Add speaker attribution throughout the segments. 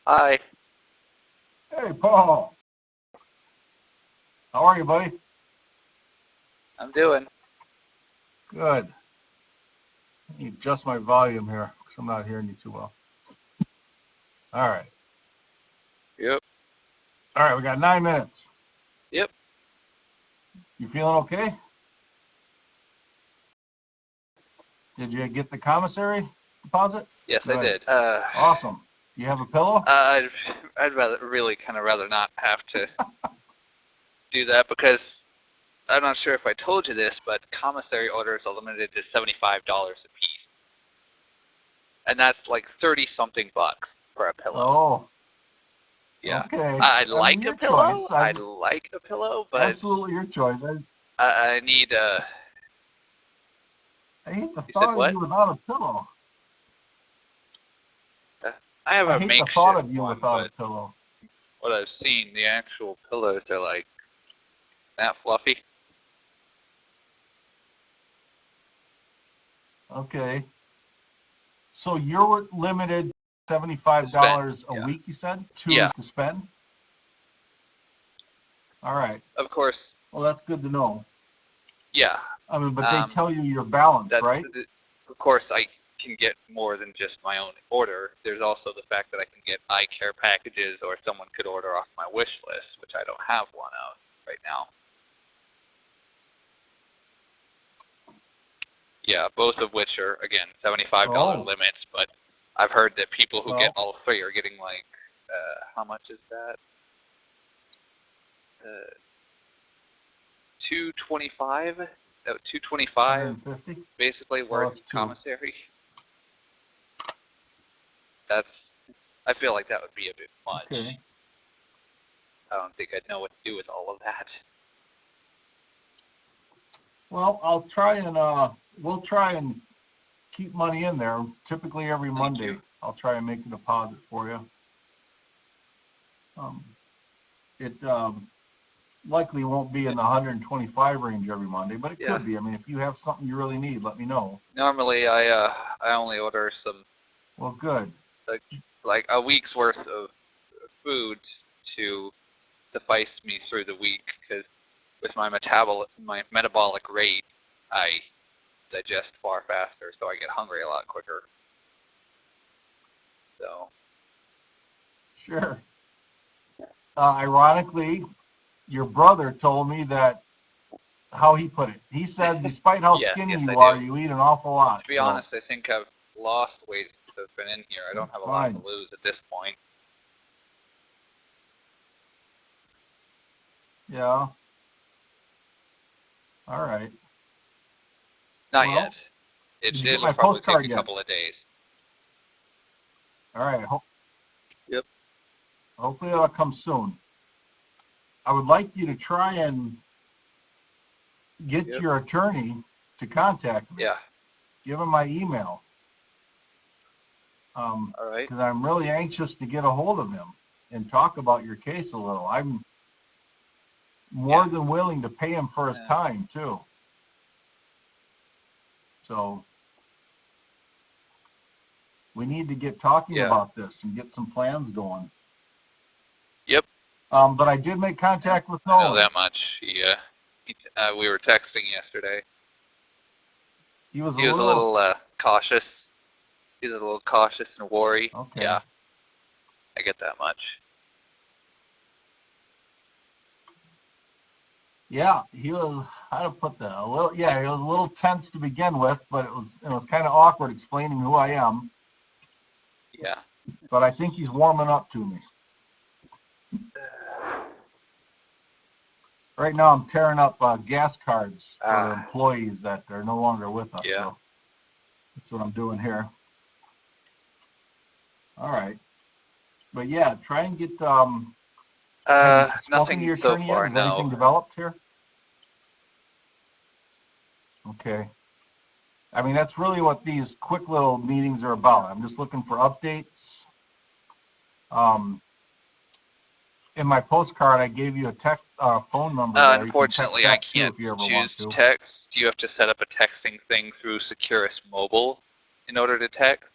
Speaker 1: Hi.
Speaker 2: Hey, Paul. How are you, buddy?
Speaker 1: I'm doing.
Speaker 2: Good. Let me adjust my volume here because I'm not hearing you too well. All right.
Speaker 1: Yep.
Speaker 2: All right, we got 9 minutes.
Speaker 1: Yep.
Speaker 2: You feeling okay? Did you get the commissary deposit?
Speaker 1: Yes,
Speaker 2: Good.
Speaker 1: I did.
Speaker 2: Awesome. You have a pillow?
Speaker 1: I'd rather not have to do that because I'm not sure if I told you this, but commissary orders are limited to $75 a piece, and that's like 30-something bucks for a pillow.
Speaker 2: Oh.
Speaker 1: Yeah.
Speaker 2: Okay.
Speaker 1: I like
Speaker 2: your
Speaker 1: a pillow.
Speaker 2: choice.
Speaker 1: I like a pillow, but
Speaker 2: absolutely your choice.
Speaker 1: I need a.
Speaker 2: I hate the
Speaker 1: You
Speaker 2: thought
Speaker 1: said
Speaker 2: of
Speaker 1: what?
Speaker 2: you without a pillow.
Speaker 1: I have
Speaker 2: I
Speaker 1: a
Speaker 2: hate
Speaker 1: makeshift
Speaker 2: the thought of you
Speaker 1: one,
Speaker 2: without
Speaker 1: but
Speaker 2: a pillow.
Speaker 1: what I've seen, the actual pillows are like that fluffy.
Speaker 2: Okay. So you're limited $75 a week, you said? To spend? All right.
Speaker 1: Of course.
Speaker 2: Well, that's good to know.
Speaker 1: Yeah.
Speaker 2: I mean, but they tell you your balance, right?
Speaker 1: Of course, I can get more than just my own order. There's also the fact that I can get eye care packages, or someone could order off my wish list, which I don't have one of right now. Yeah, both of which are, again, $75 limits, but I've heard that people who get all three are getting like, how much is that? $225? $225, basically, worth of commissary. I feel like that would be a bit much.
Speaker 2: Okay.
Speaker 1: I don't think I'd know what to do with all of that.
Speaker 2: Well, I'll try and we'll try and keep money in there. Typically every Monday, I'll try and make a deposit for you. It likely won't be in the 125 range every Monday, but it could be. I mean, if you have something you really need, let me know.
Speaker 1: Normally, I only order some.
Speaker 2: Well, good.
Speaker 1: Like a week's worth of food to suffice me through the week, because with my metabolic rate, I digest far faster, so I get hungry a lot quicker. So.
Speaker 2: Sure. Ironically, your brother told me that, how he put it. He said, despite how skinny you are, you eat an awful lot.
Speaker 1: To be honest, I think I've lost weight since I've been in here. I don't have a lot to lose at this point.
Speaker 2: Yeah. All right.
Speaker 1: Not yet. It'll probably take a couple of days.
Speaker 2: All right.
Speaker 1: Yep.
Speaker 2: Hopefully it'll come soon. I would like you to try and get your attorney to contact me.
Speaker 1: Yeah.
Speaker 2: Give him my email.
Speaker 1: All right.
Speaker 2: Because I'm really anxious to get a hold of him and talk about your case a little. I'm more than willing to pay him for his time, too. So we need to get talking about this and get some plans going.
Speaker 1: Yep.
Speaker 2: But I did make contact with Nolan.
Speaker 1: I know that much. We were texting yesterday.
Speaker 2: He was a
Speaker 1: little cautious. He's a little cautious and worried.
Speaker 2: Okay.
Speaker 1: Yeah. I get that much.
Speaker 2: Yeah, he was. How to put that? A little. Yeah, he was a little tense to begin with, but it was kind of awkward explaining who I am.
Speaker 1: Yeah.
Speaker 2: But I think he's warming up to me. Right now, I'm tearing up gas cards for employees that are no longer with us.
Speaker 1: Yeah.
Speaker 2: So that's what I'm doing here. All right. But yeah, try and get.
Speaker 1: Nothing
Speaker 2: to your
Speaker 1: so
Speaker 2: attorney
Speaker 1: far.
Speaker 2: yet? Is
Speaker 1: No.
Speaker 2: anything developed here? Okay. I mean, that's really what these quick little meetings are about. I'm just looking for updates. In my postcard, I gave you a phone number there.
Speaker 1: Unfortunately, I can't choose text. You have to set up a texting thing through Securus Mobile in order to text.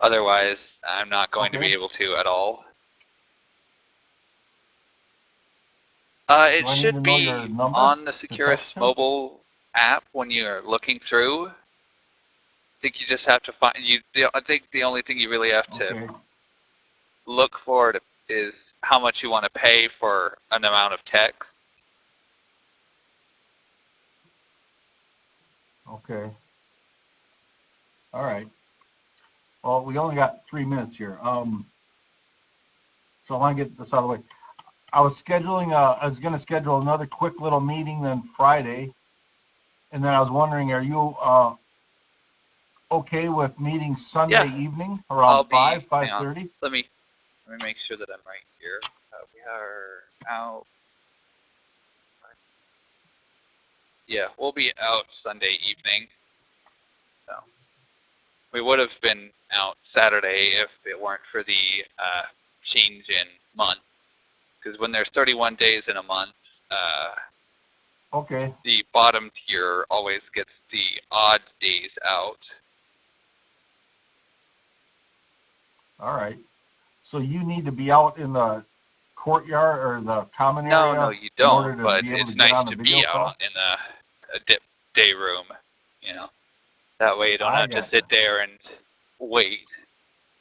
Speaker 1: Otherwise, I'm not going to be
Speaker 2: Okay.
Speaker 1: able to at all. It
Speaker 2: Do I need to
Speaker 1: should
Speaker 2: know your
Speaker 1: be
Speaker 2: number
Speaker 1: on the
Speaker 2: to
Speaker 1: Securus
Speaker 2: text to?
Speaker 1: mobile app when you're looking through. I think you just have to find I think the only thing you really have to
Speaker 2: Okay.
Speaker 1: look for is how much you want to pay for an amount of text.
Speaker 2: Okay. All right. Well, we only got 3 minutes here. So I want to get this out of the way. I was going to schedule another quick little meeting then Friday, and then I was wondering, are you okay with meeting Sunday
Speaker 1: Yeah,
Speaker 2: evening
Speaker 1: I'll
Speaker 2: around
Speaker 1: be. Hang on.
Speaker 2: 5:30?
Speaker 1: Let me make sure that I'm right here. We are out. Yeah, we'll be out Sunday evening. So we would have been out Saturday if it weren't for the change in month. Because when there's 31 days in a month,
Speaker 2: Okay.
Speaker 1: the bottom tier always gets the odd days out.
Speaker 2: All right. So you need to be out in the courtyard or the common
Speaker 1: No,
Speaker 2: area
Speaker 1: you
Speaker 2: in
Speaker 1: don't.
Speaker 2: order to
Speaker 1: But
Speaker 2: be able
Speaker 1: it's
Speaker 2: to get
Speaker 1: nice
Speaker 2: on the
Speaker 1: to
Speaker 2: video
Speaker 1: be
Speaker 2: call?
Speaker 1: out in a day room. You know, that way you don't
Speaker 2: I
Speaker 1: have to
Speaker 2: gotcha.
Speaker 1: sit there and wait,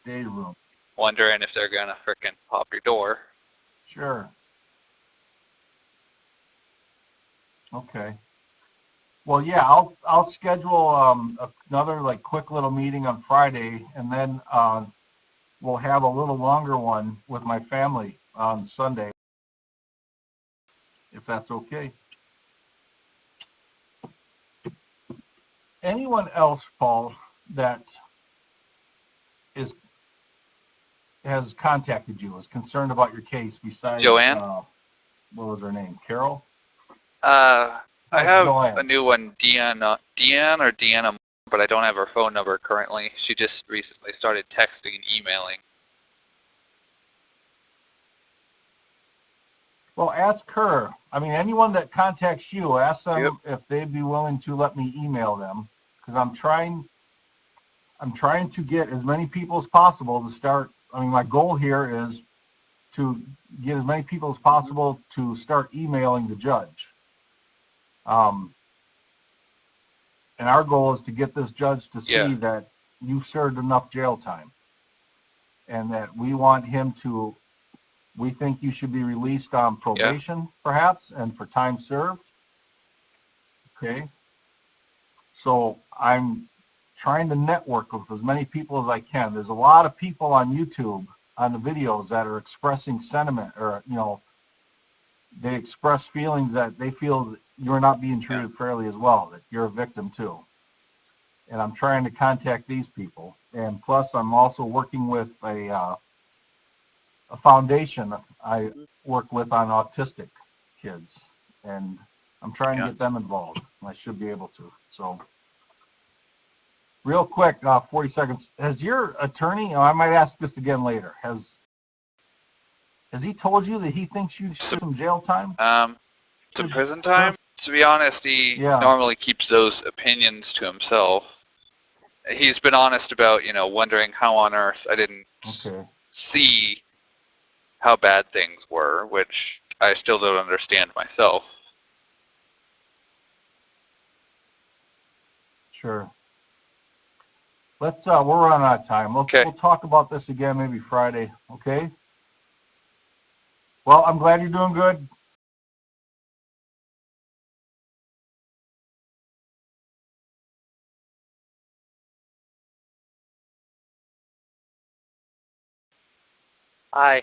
Speaker 2: Day room.
Speaker 1: wondering if they're gonna frickin' pop your door.
Speaker 2: Sure. Okay. Well, yeah, I'll schedule another like quick little meeting on Friday, and then we'll have a little longer one with my family on Sunday, if that's okay. Anyone else, Paul, that has contacted you, is concerned about your case besides
Speaker 1: Joanne?
Speaker 2: what was her name? Carol?
Speaker 1: I have
Speaker 2: Joanne.
Speaker 1: a new one, Deanna, but I don't have her phone number currently. She just recently started texting and emailing.
Speaker 2: Well, ask her. I mean, anyone that contacts you, ask them
Speaker 1: Yep.
Speaker 2: if they'd be willing to let me email them, because I'm trying to get as many people as possible to start. I mean, my goal here is to get as many people as possible to start emailing the judge. And our goal is to get this judge to
Speaker 1: Yeah.
Speaker 2: see that you've served enough jail time, and that we want him to. We think you should be released on probation, perhaps, and for time served. Okay. So I'm trying to network with as many people as I can. There's a lot of people on YouTube on the videos that are expressing sentiment, or they express feelings that they feel that you're not being treated fairly as well, that you're a victim too. And I'm trying to contact these people. And plus, I'm also working with a foundation I work with on autistic kids, and I'm trying to get them involved. I should be able to. So. Real quick, 40 seconds. Has your attorney, I might ask this again later, has he told you that he thinks you should some jail time?
Speaker 1: Some prison time? To be honest, he normally keeps those opinions to himself. He's been honest about, wondering how on earth I didn't see how bad things were, which I still don't understand myself.
Speaker 2: Sure. Let's, we're running out of time. We'll talk about this again maybe Friday, okay? Well, I'm glad you're doing good.
Speaker 1: Hi.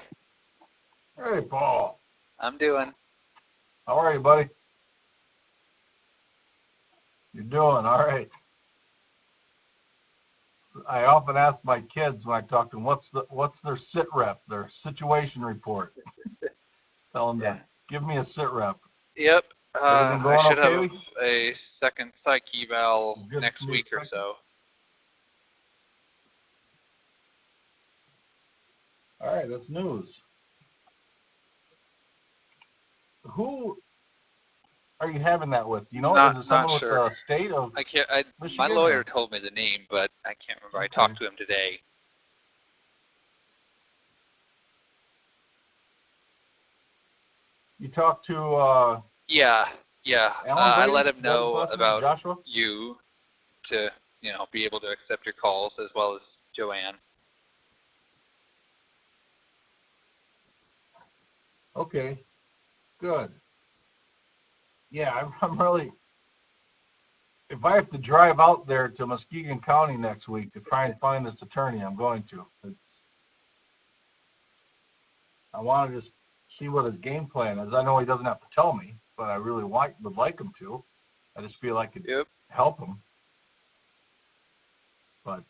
Speaker 2: Hey, Paul.
Speaker 1: I'm doing.
Speaker 2: How are you, buddy? You're doing all right. I often ask my kids when I talk to them, what's their sit rep, their situation report. Tell them to give me a sit rep.
Speaker 1: Yep.
Speaker 2: Everything going
Speaker 1: I should
Speaker 2: okay?
Speaker 1: have a second psych eval next week or so.
Speaker 2: All right, that's news. Who are you having that with? Do you know? Is it someone with the state of
Speaker 1: I can't.
Speaker 2: Michigan?
Speaker 1: My lawyer told me the name, but I can't remember. I talked to him today.
Speaker 2: You talked to
Speaker 1: Yeah.
Speaker 2: Alan
Speaker 1: I
Speaker 2: Brady?
Speaker 1: let him
Speaker 2: Is that his
Speaker 1: know
Speaker 2: last name?
Speaker 1: about
Speaker 2: Joshua?
Speaker 1: you to, be able to accept your calls as well as Joanne.
Speaker 2: Okay, good. Yeah, I'm really. If I have to drive out there to Muskegon County next week to try and find this attorney, I'm going to. I want to just see what his game plan is. I know he doesn't have to tell me, but I really would like him to. I just feel I could help him. But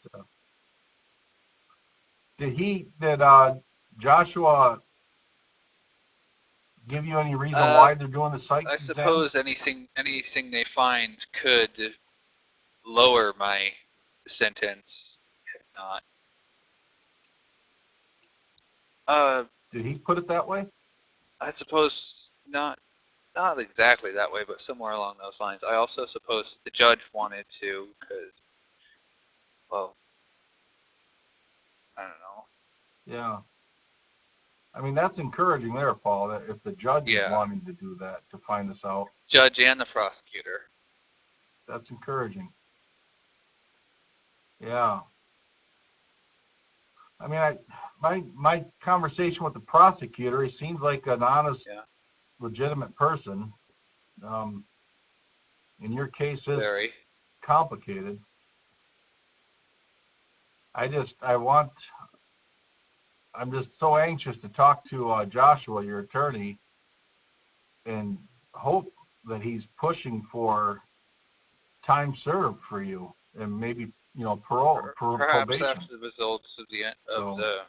Speaker 2: did Joshua give you any reason why they're doing the psych
Speaker 1: I
Speaker 2: exam?
Speaker 1: suppose anything they find could lower my sentence, if not.
Speaker 2: Did he put it that way?
Speaker 1: I suppose not exactly that way, but somewhere along those lines. I also suppose the judge wanted to, because, well, I don't know.
Speaker 2: Yeah. I mean, that's encouraging there, Paul, that if the judge is wanting to do that, to find this out.
Speaker 1: Judge and the prosecutor.
Speaker 2: That's encouraging. Yeah. I mean, my conversation with the prosecutor, he seems like an honest, legitimate person. In your case is
Speaker 1: Very
Speaker 2: complicated. I'm just so anxious to talk to Joshua, your attorney, and hope that he's pushing for time served for you and maybe, parole,
Speaker 1: perhaps
Speaker 2: probation.
Speaker 1: after the results of the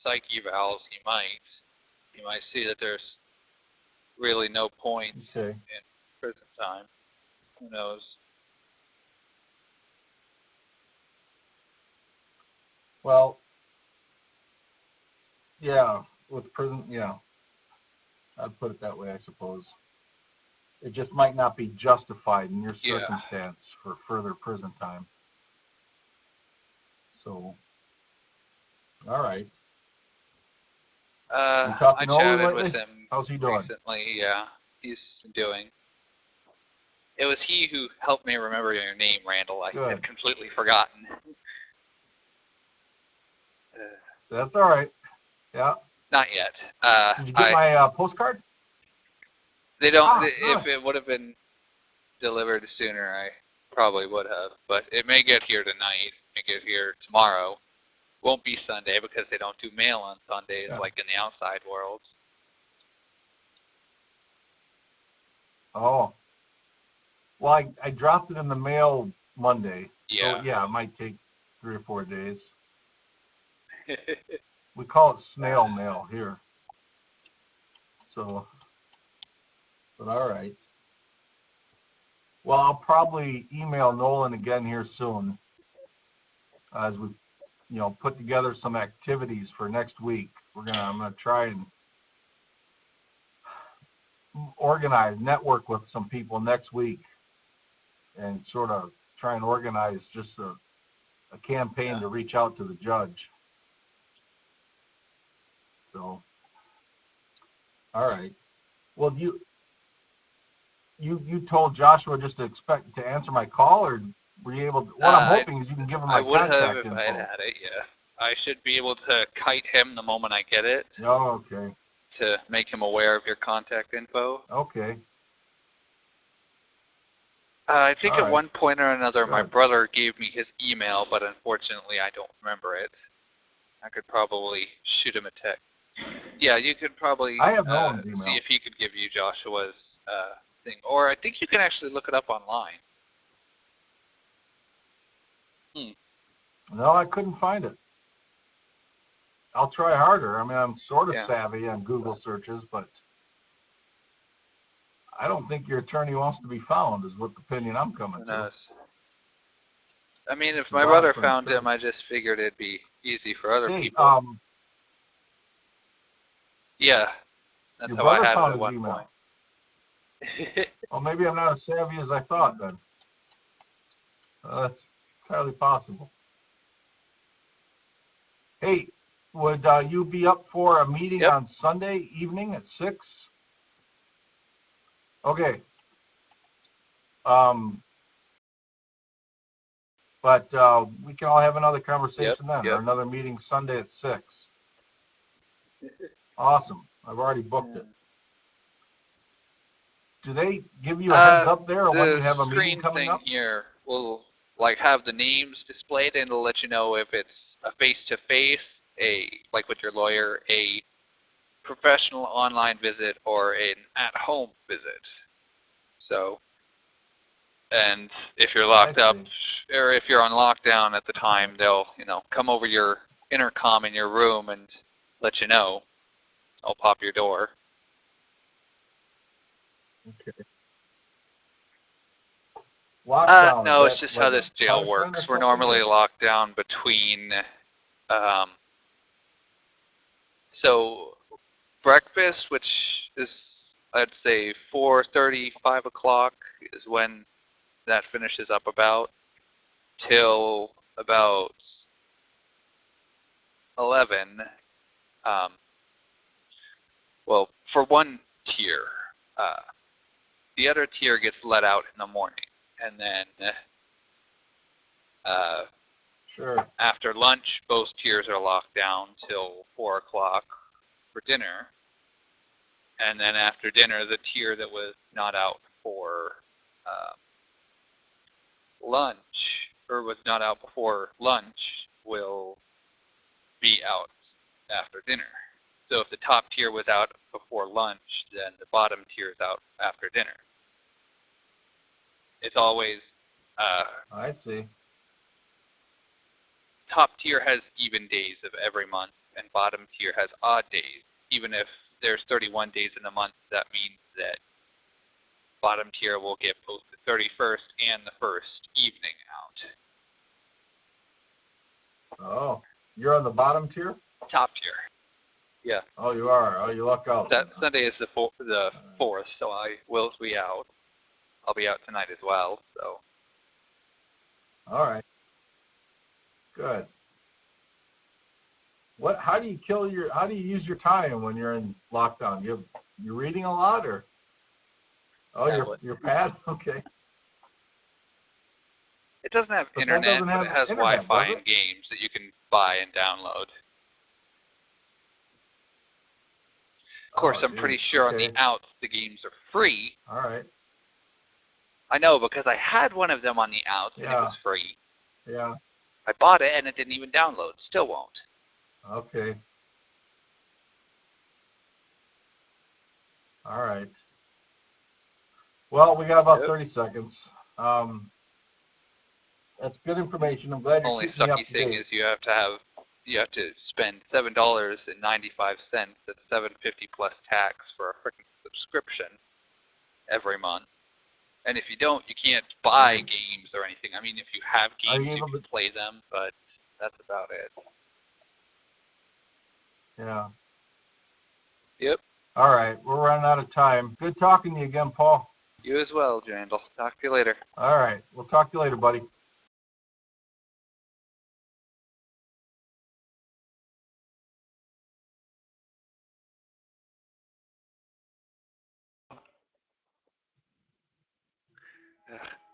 Speaker 1: psych evals, he might see that there's really no point in prison time. Who knows?
Speaker 2: Well, yeah, with prison, yeah. I'd put it that way, I suppose. It just might not be justified in your circumstance for further prison time. So, all right.
Speaker 1: I chatted with him.
Speaker 2: How's he doing?
Speaker 1: Recently, yeah. He's doing. It was he who helped me remember your name, Randall. I had completely forgotten.
Speaker 2: That's all right. Yeah.
Speaker 1: Not yet.
Speaker 2: Did you get my postcard?
Speaker 1: They don't. If it would have been delivered sooner, I probably would have. But it may get here tonight. It may get here tomorrow. Won't be Sunday because they don't do mail on Sundays like in the outside world.
Speaker 2: Oh. Well, I dropped it in the mail Monday.
Speaker 1: Yeah.
Speaker 2: So, yeah, it might take 3 or 4 days. We call it snail mail here. So, but all right. Well, I'll probably email Nolan again here soon as we, put together some activities for next week. I'm gonna try and network with some people next week and sort of try and organize just a campaign to reach out to the judge. So, all right. Well, you told Joshua just to answer my call, or were you able to, what I'm hoping is you can give him my contact info.
Speaker 1: I would have if I had it, yeah. I should be able to kite him the moment I get it.
Speaker 2: Oh, okay.
Speaker 1: To make him aware of your contact info.
Speaker 2: Okay.
Speaker 1: I think at one point or another my brother gave me his email, but unfortunately I don't remember it. I could probably shoot him a text. Yeah, you could probably
Speaker 2: I have Nolan's email.
Speaker 1: See if he could give you Joshua's thing. Or I think you can actually look it up online.
Speaker 2: No, I couldn't find it. I'll try harder. I mean, I'm sort of savvy on Google searches, but I don't think your attorney wants to be found, is what the opinion I'm coming to.
Speaker 1: I mean, if my brother found him, I just figured it'd be easy for other people. Yeah, that's
Speaker 2: your
Speaker 1: how I
Speaker 2: brother
Speaker 1: had
Speaker 2: found
Speaker 1: it at
Speaker 2: his
Speaker 1: one
Speaker 2: email.
Speaker 1: Point.
Speaker 2: Well, maybe I'm not as savvy as I thought then. That's entirely possible. Hey, would you be up for a meeting on Sunday evening at 6? Okay. But we can all have another conversation then, or another meeting Sunday at 6. Awesome. I've already booked it. Do they give you a heads up there, or when you have a meeting coming up?
Speaker 1: The screen thing here will like have the names displayed, and it'll let you know if it's a face-to-face, like with your lawyer, a professional online visit, or an at-home visit. So, and if you're locked up, or if you're on lockdown at the time, they'll come over your intercom in your room and let you know. I'll pop your door.
Speaker 2: Okay. Lockdown.
Speaker 1: No, it's just how this jail works. We're normally locked down between, so breakfast, which is, I'd say 4:30, 5 o'clock is when that finishes up about, till about 11. Well, for one tier, the other tier gets let out in the morning, and then
Speaker 2: sure.
Speaker 1: After lunch, both tiers are locked down till 4 o'clock for dinner, and then after dinner, the tier that was not out for lunch, or was not out before lunch, will be out after dinner. So if the top tier was out before lunch, then the bottom tier is out after dinner. It's always
Speaker 2: I see.
Speaker 1: Top tier has even days of every month, and bottom tier has odd days. Even if there's 31 days in a month, that means that bottom tier will get both the 31st and the first evening out.
Speaker 2: Oh, you're on the bottom tier?
Speaker 1: Top tier. Yeah.
Speaker 2: Oh, you are. Oh, you luck out.
Speaker 1: That Sunday is the 4th, so I will be out. I'll be out tonight as well. So.
Speaker 2: All right. Good. How do you use your time when you're in lockdown? You're reading a lot, or? Oh, your pad? Okay.
Speaker 1: It doesn't have internet, but it has Wi-Fi and games that you can buy and download. Of course, I'm pretty sure on the outs the games are free.
Speaker 2: All right.
Speaker 1: I know, because I had one of them on the outs and it was free.
Speaker 2: Yeah.
Speaker 1: I bought it and it didn't even download. Still won't.
Speaker 2: Okay. All right. Well, we got about 30 seconds. That's good information. I'm glad you're keeping me up to date.
Speaker 1: Only sucky thing is you have to spend $7.95 at $7.50 plus tax for a freaking subscription every month. And if you don't, you can't buy games or anything. I mean, if you have games, you can play them, but that's about it.
Speaker 2: Yeah.
Speaker 1: Yep.
Speaker 2: All right. We're running out of time. Good talking to you again, Paul.
Speaker 1: You as well, Jandal. Talk to you later.
Speaker 2: All right. We'll talk to you later, buddy.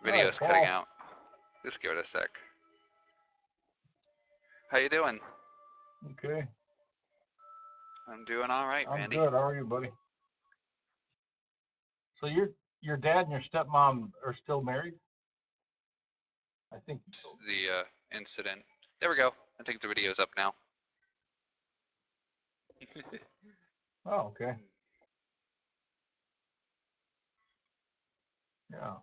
Speaker 1: Video's cutting out. Just give it a sec. How you doing?
Speaker 2: Okay.
Speaker 1: I'm doing all right, Randy.
Speaker 2: I'm good. How are you, buddy? So your dad and your stepmom are still married? I think
Speaker 1: the incident. There we go. I think the video's up now.
Speaker 2: Oh, okay. Yeah.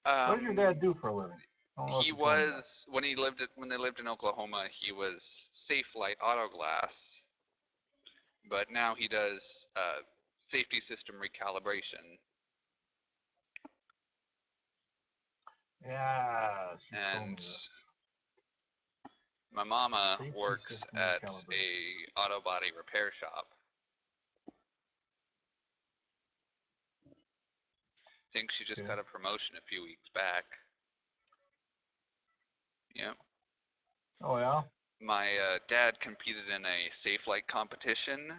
Speaker 2: What does your dad do for a living?
Speaker 1: He was when they lived in Oklahoma. He was Safe Light Auto Glass, but now he does safety system recalibration.
Speaker 2: Yeah.
Speaker 1: And my mama works at a auto body repair shop. I think she just got a promotion a few weeks back. Yep.
Speaker 2: Oh, yeah?
Speaker 1: My dad competed in a Safe Light competition,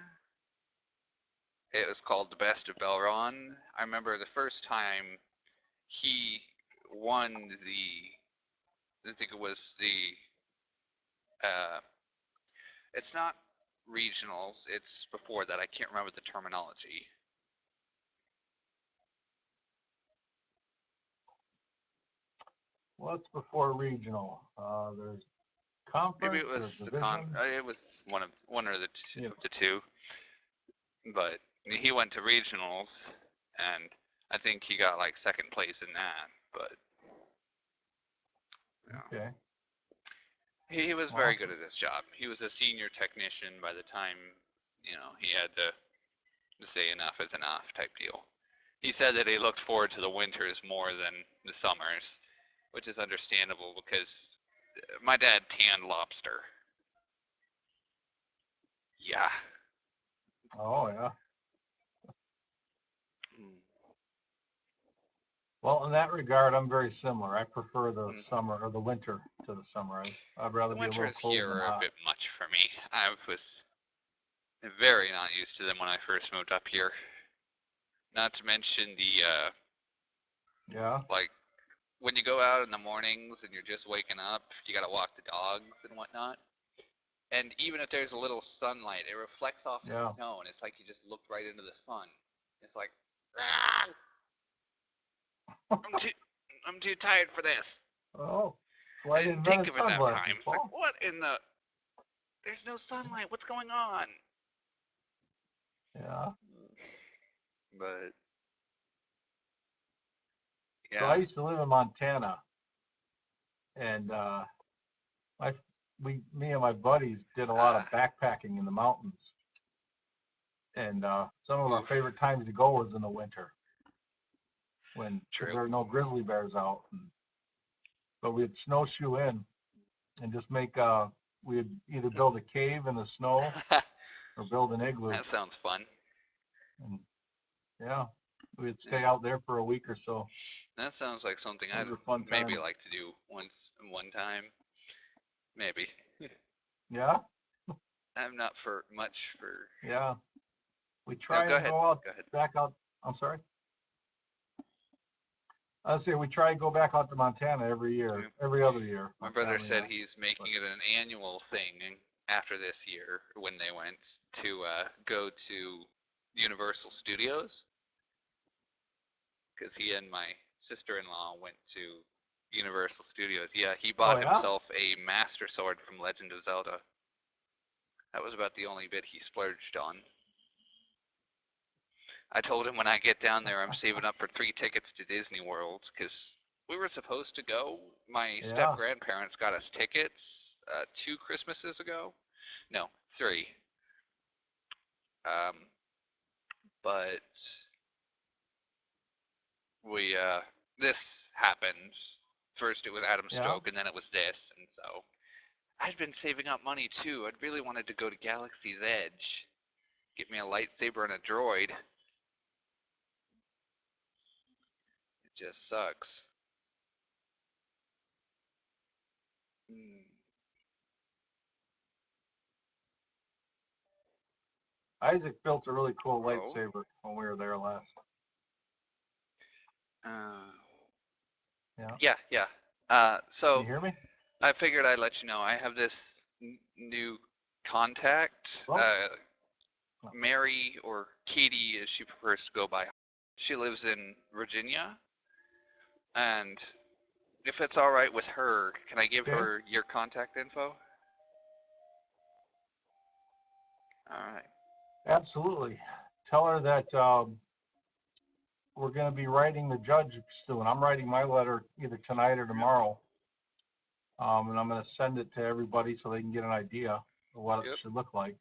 Speaker 1: It was called The Best of Belron. I remember the first time he won I think it was it's not regionals, it's before that. I can't remember the terminology.
Speaker 2: What's before regional? There's conference.
Speaker 1: Maybe it was
Speaker 2: division.
Speaker 1: It was one of the two. But he went to regionals, and I think he got like second place in that. But
Speaker 2: Okay.
Speaker 1: He was very good at his job. He was a senior technician by the time, he had to say enough is enough type deal. He said that he looked forward to the winters more than the summers, which is understandable because my dad tanned lobster. Yeah.
Speaker 2: Oh, yeah. Well, in that regard, I'm very similar. I prefer the summer or the winter to the summer. I'd rather be a little cold than hot.
Speaker 1: Winters here are a bit much for me. I was very not used to them when I first moved up here. Not to mention like when you go out in the mornings and you're just waking up, you got to walk the dogs and whatnot. And even if there's a little sunlight, it reflects off the snow, and it's like you just looked right into the sun. It's like, I'm too tired for this.
Speaker 2: Oh, well, I didn't
Speaker 1: think of it that
Speaker 2: time.
Speaker 1: It's like, what in the? There's no sunlight. What's going on?
Speaker 2: Yeah.
Speaker 1: But
Speaker 2: so I used to live in Montana, and me and my buddies did a lot of backpacking in the mountains, and some of our favorite times to go was in the winter, when there are no grizzly bears out. But we'd snowshoe in and just we'd either build a cave in the snow or build an igloo.
Speaker 1: That sounds fun.
Speaker 2: And we'd stay out there for a week or so.
Speaker 1: That sounds like something I'd maybe like to do one time. Maybe.
Speaker 2: Yeah?
Speaker 1: I'm not for much for...
Speaker 2: Yeah. We try and go back out. I'm sorry? I say we try and go back out to Montana every year, every other year.
Speaker 1: My brother said he's making it an annual thing after this year when they went to go to Universal Studios. Because he and my sister-in-law went to Universal Studios. Yeah, he bought himself a Master Sword from Legend of Zelda. That was about the only bit he splurged on. I told him when I get down there, I'm saving up for 3 tickets to Disney World, because we were supposed to go. My step-grandparents got us tickets 2 Christmases ago. No, 3. But this happened. First it was Adam Stoke, and then it was this, and so I'd been saving up money too. I'd really wanted to go to Galaxy's Edge, get me a lightsaber and a droid. It just sucks.
Speaker 2: Isaac built a really cool lightsaber when we were there last.
Speaker 1: Yeah. So
Speaker 2: can you hear me?
Speaker 1: I figured I'd let you know. I have this new contact, Mary, or Katie as she prefers to go by. She lives in Virginia, and if it's all right with her, can I give her your contact info? All right.
Speaker 2: Absolutely. Tell her that we're going to be writing the judge soon. I'm writing my letter either tonight or tomorrow, and I'm going to send it to everybody so they can get an idea of what it should look like.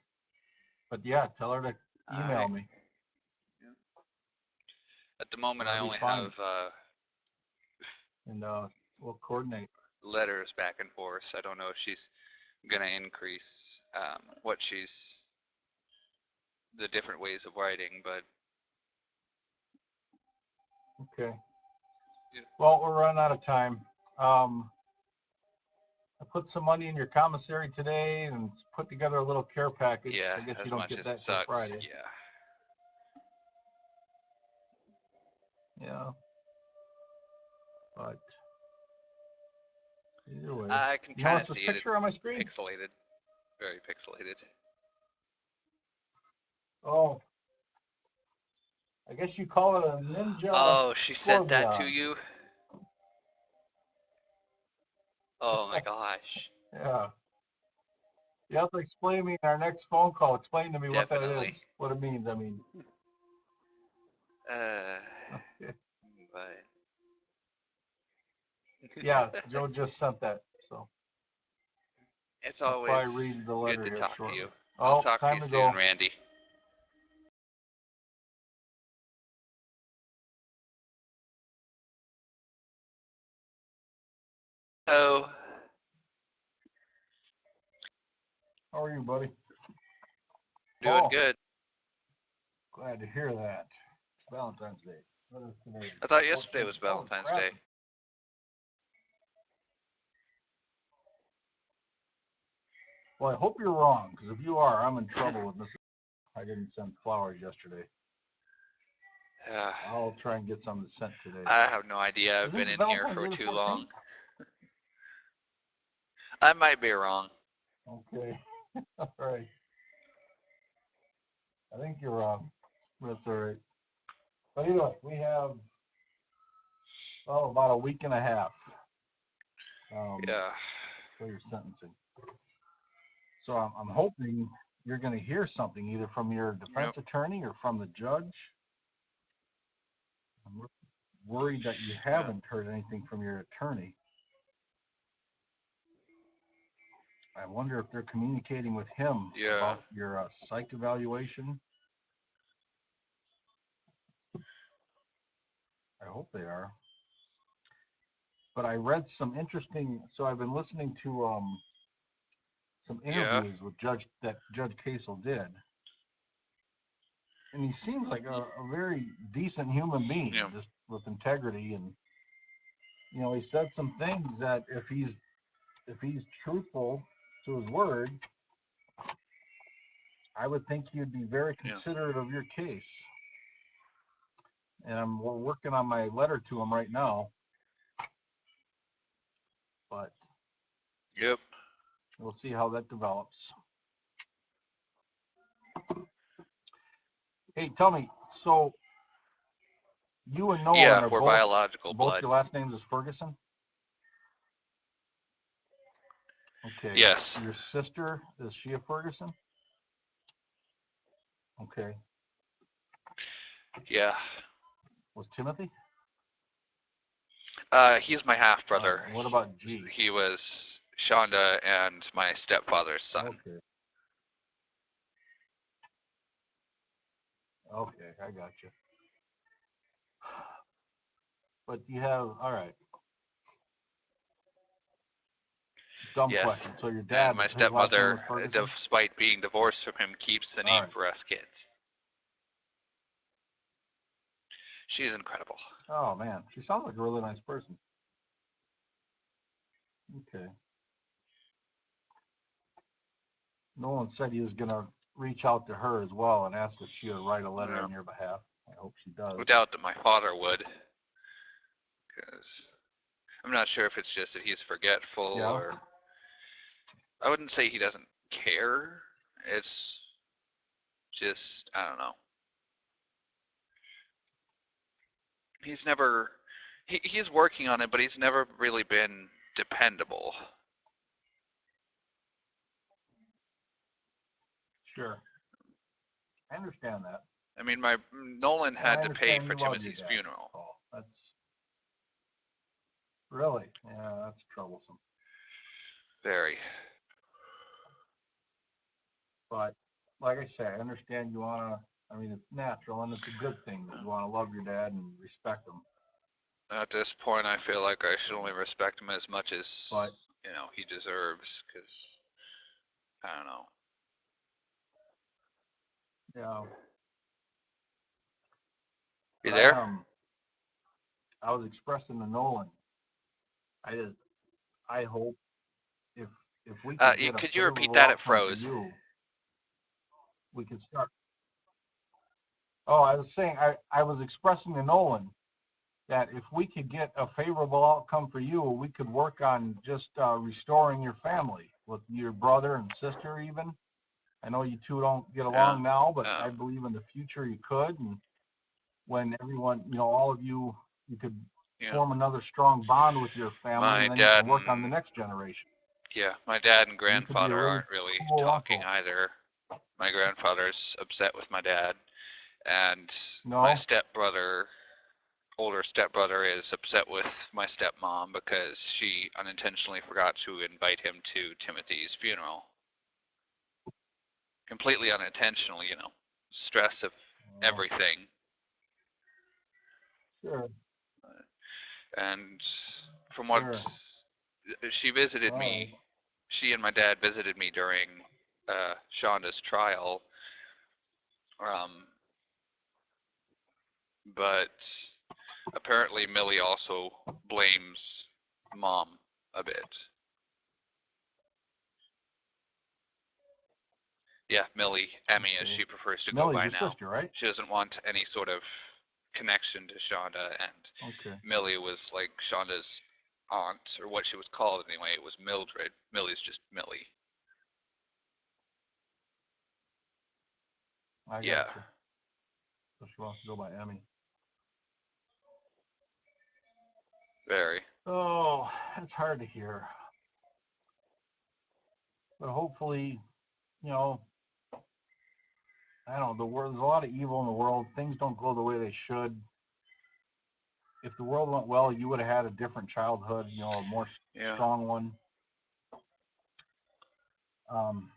Speaker 2: But yeah, tell her to email me.
Speaker 1: Yeah. At the moment, I only have
Speaker 2: and we'll coordinate
Speaker 1: letters back and forth. I don't know if she's going to increase the different ways of writing, but
Speaker 2: okay. Yeah. Well, we're running out of time. I put some money in your commissary today and put together a little care package.
Speaker 1: Yeah,
Speaker 2: I guess you don't get that till Friday.
Speaker 1: Yeah.
Speaker 2: Yeah. But either way.
Speaker 1: I can
Speaker 2: You
Speaker 1: kind
Speaker 2: notice
Speaker 1: of
Speaker 2: this
Speaker 1: see it.
Speaker 2: picture on my screen?
Speaker 1: Pixelated. Very pixelated.
Speaker 2: Oh. I guess you call it a ninja
Speaker 1: Oh, she sent that to
Speaker 2: scorpion.
Speaker 1: you? Oh my gosh.
Speaker 2: Yeah. You have to explain to me in our next phone call. Explain to me what that
Speaker 1: Definitely.
Speaker 2: is. What it means, I mean. Okay.
Speaker 1: But
Speaker 2: Yeah, Joe just sent that, so
Speaker 1: it's
Speaker 2: I'll
Speaker 1: always
Speaker 2: probably read the letter
Speaker 1: good to
Speaker 2: here
Speaker 1: talk
Speaker 2: shortly.
Speaker 1: to you. I'll
Speaker 2: Oh,
Speaker 1: talk to
Speaker 2: time
Speaker 1: you
Speaker 2: to
Speaker 1: soon,
Speaker 2: go.
Speaker 1: Randy. Oh.
Speaker 2: How are you, buddy?
Speaker 1: Doing good.
Speaker 2: Glad to hear that. It's Valentine's Day. What is today?
Speaker 1: I thought yesterday was
Speaker 2: 14th. Holy
Speaker 1: Valentine's
Speaker 2: crap.
Speaker 1: Day.
Speaker 2: Well, I hope you're wrong, because if you are, I'm in trouble with Mrs. I didn't send flowers yesterday. I'll try and get some sent today.
Speaker 1: I have no idea. I've
Speaker 2: Isn't
Speaker 1: been in
Speaker 2: Valentine's
Speaker 1: here
Speaker 2: Day
Speaker 1: for
Speaker 2: the
Speaker 1: too
Speaker 2: 14th?
Speaker 1: long. I might be wrong.
Speaker 2: Okay. All right. I think you're wrong. That's all right. But anyway, we have, about a week and a half
Speaker 1: Yeah.
Speaker 2: for your sentencing. So I'm hoping you're going to hear something either from your defense attorney or from the judge. I'm worried that you haven't heard anything from your attorney. I wonder if they're communicating with him about your psych evaluation. I hope they are. But I read some interesting, so I've been listening to some interviews with Judge Casel did. And he seems like a very decent human being, just with integrity. And, he said some things that if he's truthful to his word, I would think he'd be very considerate of your case. And we're working on my letter to him right now. But we'll see how that develops. Hey, tell me, so you and Nolan are
Speaker 1: we're
Speaker 2: both
Speaker 1: biological
Speaker 2: both
Speaker 1: blood.
Speaker 2: your last names is Ferguson? Okay.
Speaker 1: Yes.
Speaker 2: Your sister, is she a Ferguson? Okay.
Speaker 1: Yeah.
Speaker 2: Was Timothy?
Speaker 1: He's my half brother.
Speaker 2: What about G?
Speaker 1: He was Shanda and my stepfather's son.
Speaker 2: Okay. Okay, I got you. But you have, all right. Dumb question. So your dad,
Speaker 1: and my
Speaker 2: his last name
Speaker 1: stepmother,
Speaker 2: was Ferguson?
Speaker 1: despite being divorced from him, keeps the name for us kids. She's incredible.
Speaker 2: Oh, man. She sounds like a really nice person. Okay. Nolan said he was going to reach out to her as well and ask if she would write a letter on your behalf. I hope she does.
Speaker 1: I doubt that my father would, because I'm not sure if it's just that he's forgetful or... I wouldn't say he doesn't care. It's just, I don't know. He's never... He's working on it, but he's never really been dependable.
Speaker 2: Sure. I understand that.
Speaker 1: I mean, Nolan had to pay for Timothy's funeral.
Speaker 2: Oh, that's really, that's troublesome.
Speaker 1: Very.
Speaker 2: But like I say, I understand you want to. I mean, it's natural and it's a good thing that you want to love your dad and respect him.
Speaker 1: At this point, I feel like I should only respect him as much as he deserves. Because I don't know.
Speaker 2: Yeah.
Speaker 1: You there?
Speaker 2: I was expressing to Nolan. I hope if we could get
Speaker 1: could you repeat that? It froze.
Speaker 2: We could start. Oh, I was saying I was expressing to Nolan that if we could get a favorable outcome for you, we could work on just restoring your family with your brother and sister even. I know you two don't get along now, but I believe in the future you could. And when everyone, all of you, you could form another strong bond with your family, and then you can work on the next generation.
Speaker 1: Yeah, my dad and
Speaker 2: So you could be a
Speaker 1: grandfather
Speaker 2: really
Speaker 1: aren't really
Speaker 2: cool
Speaker 1: talking
Speaker 2: uncle.
Speaker 1: either. My grandfather's upset with my dad, and
Speaker 2: No?
Speaker 1: my stepbrother, older stepbrother, is upset with my stepmom because she unintentionally forgot to invite him to Timothy's funeral. Completely unintentional, stress of everything.
Speaker 2: Sure.
Speaker 1: And from what she visited me, she and my dad visited me during Shanda's trial, but apparently Millie also blames Mom a bit. Yeah, Millie, Emmy, as she prefers to go by now.
Speaker 2: Millie's your sister, right?
Speaker 1: She doesn't want any sort of connection to Shanda, and Millie was like Shanda's aunt, or what she was called anyway. It was Mildred. Millie's just Millie.
Speaker 2: I gotcha. So she wants to go by Emmy.
Speaker 1: Very.
Speaker 2: Oh, it's hard to hear. But hopefully, I don't know, there's a lot of evil in the world. Things don't go the way they should. If the world went well, you would have had a different childhood, a more strong one. And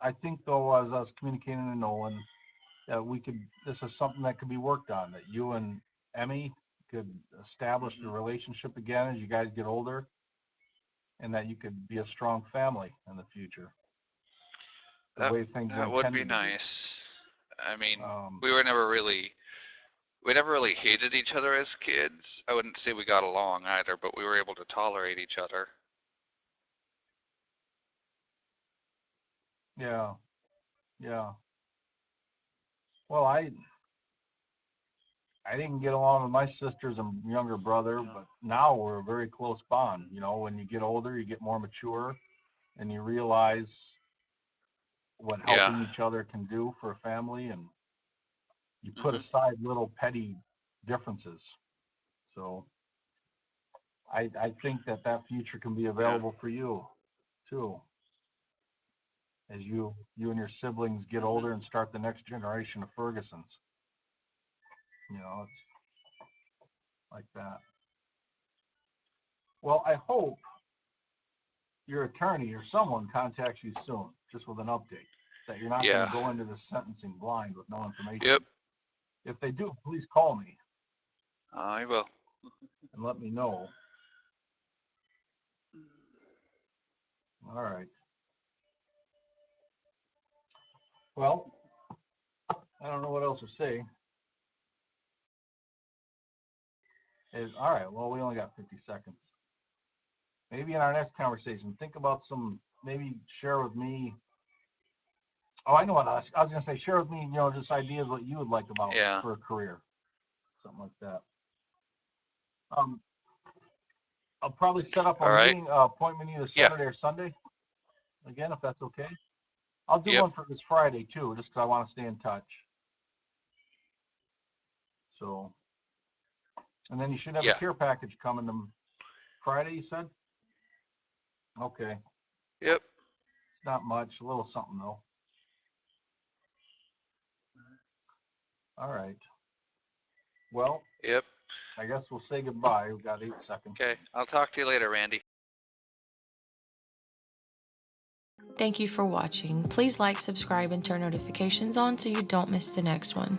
Speaker 2: I think though, as I was communicating to Nolan, that this is something that could be worked on, that you and Emmy could establish the relationship again as you guys get older, and that you could be a strong family in the future. The way things are intended to be.
Speaker 1: That would be nice. I mean, we never really hated each other as kids. I wouldn't say we got along either, but we were able to tolerate each other.
Speaker 2: Yeah. Yeah. Well, I didn't get along with my sisters and younger brother, but now we're a very close bond. When you get older, you get more mature, and you realize what helping each other can do for a family, and you put aside little petty differences. So I think that future can be available for you too, as you and your siblings get older and start the next generation of Fergusons. It's like that. Well, I hope your attorney or someone contacts you soon, just with an update, that you're not going to go into this sentencing blind with no information.
Speaker 1: Yep.
Speaker 2: If they do, please call me.
Speaker 1: I will.
Speaker 2: And let me know. All right. Well, I don't know what else to say. All right, well, we only got 50 seconds. Maybe in our next conversation, think about maybe share with me. Oh, I know what I was going to say. Share with me, just ideas what you would like about for a career. Something like that. I'll probably set up a meeting appointment either Saturday or Sunday. Again, if that's okay. I'll do one for this Friday too, just because I want to stay in touch. So, and then you should have a care package coming to Friday, you said? Okay.
Speaker 1: Yep.
Speaker 2: It's not much, a little something though. All right. Well.
Speaker 1: Yep.
Speaker 2: I guess we'll say goodbye. We've got 8 seconds.
Speaker 1: Okay. I'll talk to you later, Randy.
Speaker 3: Thank you for watching. Please like, subscribe, and turn notifications on so you don't miss the next one.